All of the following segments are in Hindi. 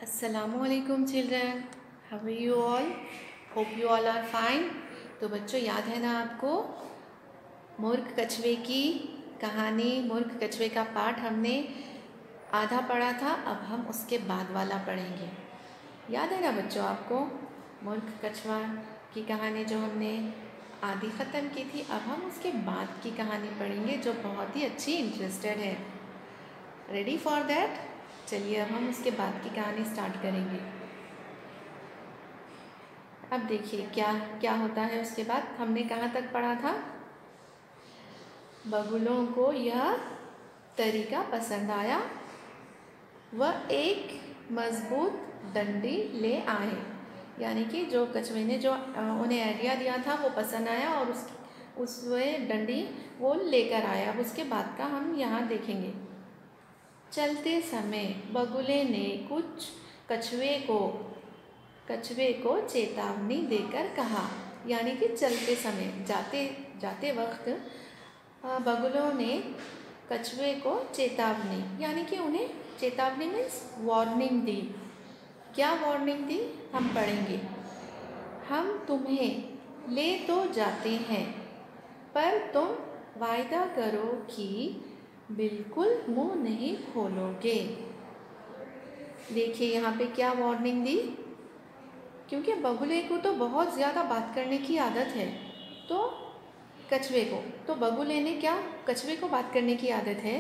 Assalamualaikum children, how are you all? Hope you all are fine. तो बच्चों याद है ना आपको मूर्ख कछुए की कहानी। मूर्ख कछुए का पाठ हमने आधा पढ़ा था, अब हम उसके बाद वाला पढ़ेंगे। याद है ना बच्चों आपको मूर्ख कछुआ की कहानी जो हमने आधी ख़त्म की थी। अब हम उसके बाद की कहानी पढ़ेंगे जो बहुत ही अच्छी इंटरेस्टेड है। Ready for that? चलिए अब हम उसके बाद की कहानी स्टार्ट करेंगे। अब देखिए क्या क्या होता है उसके बाद। हमने कहाँ तक पढ़ा था? बगुलों को यह तरीका पसंद आया, वह एक मजबूत डंडी ले आए। यानी कि जो कछुए ने जो उन्हें आइडिया दिया था वो पसंद आया और उसमें डंडी वो लेकर आया। अब उसके बाद का हम यहाँ देखेंगे। चलते समय बगुले ने कुछ कछुए को चेतावनी देकर कहा। यानी कि चलते समय जाते वक्त बगुलों ने कछुए को चेतावनी, यानी कि उन्हें चेतावनी मीन्स वार्निंग दी। क्या वार्निंग दी हम पढ़ेंगे। हम तुम्हें ले तो जाते हैं, पर तुम वायदा करो कि बिल्कुल मुंह नहीं खोलोगे। देखिए यहाँ पे क्या वार्निंग दी, क्योंकि बगुले को तो बहुत ज़्यादा बात करने की आदत है। तो कछुए को तो बगुले ने क्या कछुए को बात करने की आदत है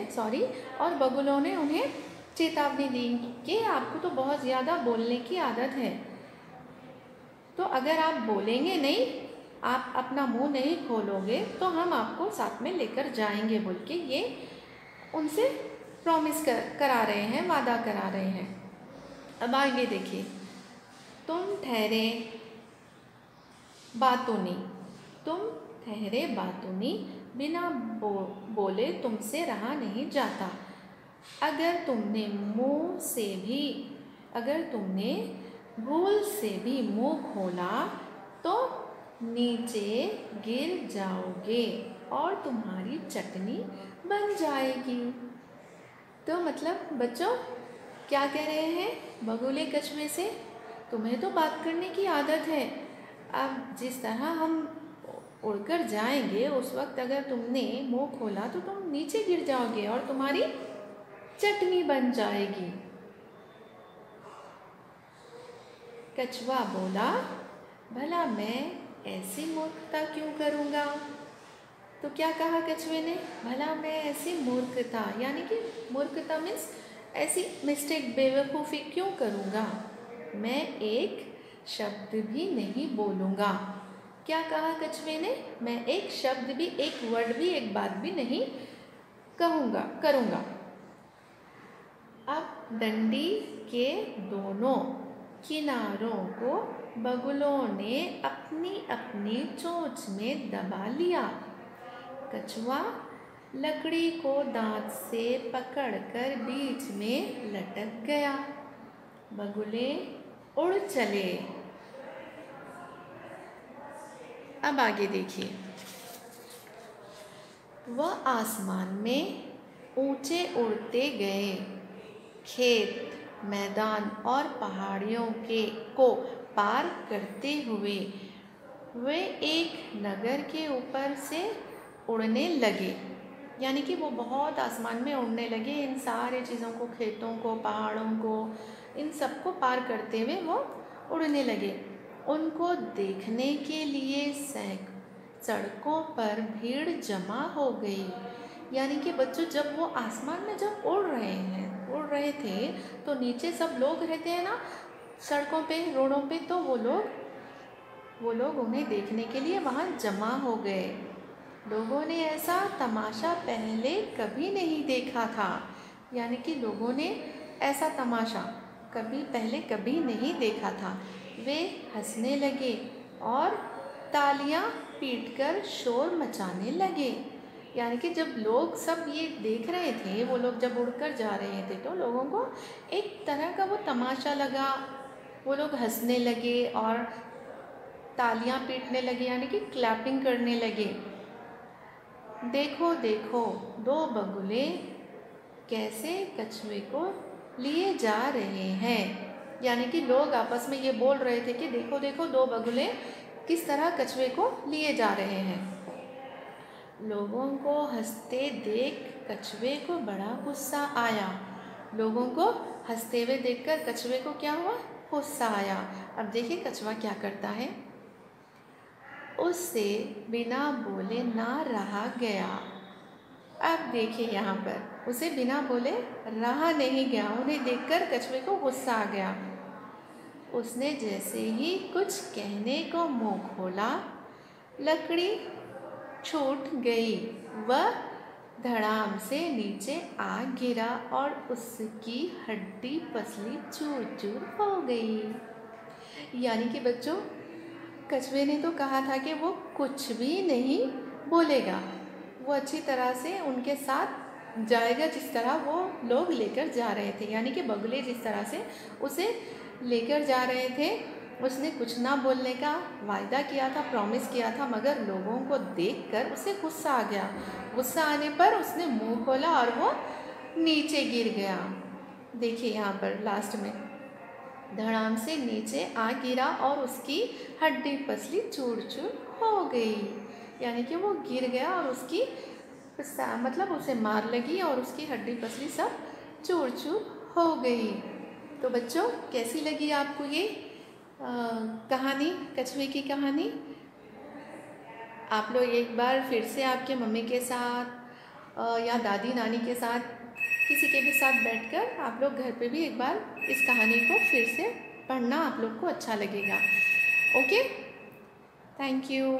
और बगुलों ने उन्हें चेतावनी दी कि आपको तो बहुत ज़्यादा बोलने की आदत है, तो अगर आप बोलेंगे नहीं, आप अपना मुंह नहीं खोलोगे तो हम आपको साथ में लेकर जाएंगे बोल के ये उनसे प्रॉमिस करा रहे हैं, वादा करा रहे हैं। अब आगे देखिए। तुम ठहरे बातूनी, बिना बोले तुमसे रहा नहीं जाता। अगर तुमने भूल से भी मुंह खोला तो नीचे गिर जाओगे और तुम्हारी चटनी बन जाएगी। तो मतलब बच्चों क्या कह रहे हैं बगुले कछुए से, तुम्हें तो बात करने की आदत है, अब जिस तरह हम उड़कर जाएंगे उस वक्त अगर तुमने मुंह खोला तो तुम नीचे गिर जाओगे और तुम्हारी चटनी बन जाएगी। कछुआ बोला, भला मैं ऐसी मूर्खता क्यों करूँगा। तो क्या कहा कछुए ने, भला मैं ऐसी मूर्खता, यानी कि मूर्खता मीन्स ऐसी मिस्टेक, बेवकूफ़ी क्यों करूँगा। मैं एक शब्द भी नहीं बोलूँगा। क्या कहा कछुए ने, मैं एक शब्द भी, एक वर्ड भी, एक बात भी नहीं करूँगा। अब डंडी के दोनों किनारों को बगुलों ने अपनी अपनी चोंच में दबा लिया। कछुआ लकड़ी को दांत से पकड़कर बीच में लटक गया। बगुले उड़ चले। अब आगे देखिए। वह आसमान में ऊंचे उड़ते गए। खेत, मैदान और पहाड़ियों को पार करते हुए वे एक नगर के ऊपर से उड़ने लगे। यानी कि वो बहुत आसमान में उड़ने लगे। इन सारे चीज़ों को, खेतों को, पहाड़ों को, इन सबको पार करते हुए वो उड़ने लगे। उनको देखने के लिए सड़कों पर भीड़ जमा हो गई। यानी कि बच्चों जब वो आसमान में जब उड़ रहे थे तो नीचे सब लोग रहते हैं ना सड़कों पे, रोडों पे, तो वो लोग उन्हें देखने के लिए वहाँ जमा हो गए। लोगों ने ऐसा तमाशा पहले कभी नहीं देखा था। यानी कि लोगों ने ऐसा तमाशा पहले कभी नहीं देखा था। वे हंसने लगे और तालियां पीटकर शोर मचाने लगे। यानी कि जब लोग सब ये देख रहे थे, वो लोग जब उड़कर जा रहे थे तो लोगों को एक तरह का वो तमाशा लगा। वो लोग हंसने लगे और तालियां पीटने लगे, यानी कि क्लैपिंग करने लगे। देखो देखो, दो बगुले कैसे कछुए को लिए जा रहे हैं। यानी कि लोग आपस में ये बोल रहे थे कि देखो देखो दो बगुले किस तरह कछुए को लिए जा रहे हैं। लोगों को हंसते देख कछुए को बड़ा गुस्सा आया। लोगों को हंसते हुए देखकर कछुए को क्या हुआ? गुस्सा आया। अब देखिए कछुआ क्या करता है। उससे बिना बोले ना रहा गया। अब देखिए यहाँ पर उसे बिना बोले रहा नहीं गया। उन्हें देखकर कछुए को गुस्सा आ गया। उसने जैसे ही कुछ कहने को मुंह खोला, लकड़ी छूट गई। वह धड़ाम से नीचे आ गिरा और उसकी हड्डी पसली चूर चूर हो गई। यानी कि बच्चों, कछुए ने तो कहा था कि वो कुछ भी नहीं बोलेगा, वो अच्छी तरह से उनके साथ जाएगा जिस तरह वो लोग लेकर जा रहे थे। यानी कि बगुले जिस तरह से उसे लेकर जा रहे थे, उसने कुछ ना बोलने का वायदा किया था, प्रॉमिस किया था, मगर लोगों को देखकर उसे गुस्सा आ गया। गुस्सा आने पर उसने मुंह खोला और वो नीचे गिर गया। देखिए यहाँ पर लास्ट में धड़ाम से नीचे आ गिरा और उसकी हड्डी पसली चूर चूर हो गई। यानी कि वो गिर गया और उसकी मतलब उसे मार लगी और उसकी हड्डी पसली सब चूर चूर हो गई। तो बच्चों, कैसी लगी आपको ये कहानी, कछुए की कहानी? आप लोग एक बार फिर से आपके मम्मी के साथ या दादी नानी के साथ, किसी के भी साथ बैठकर आप लोग घर पे भी एक बार इस कहानी को फिर से पढ़ना, आप लोग को अच्छा लगेगा। Okay, thank you.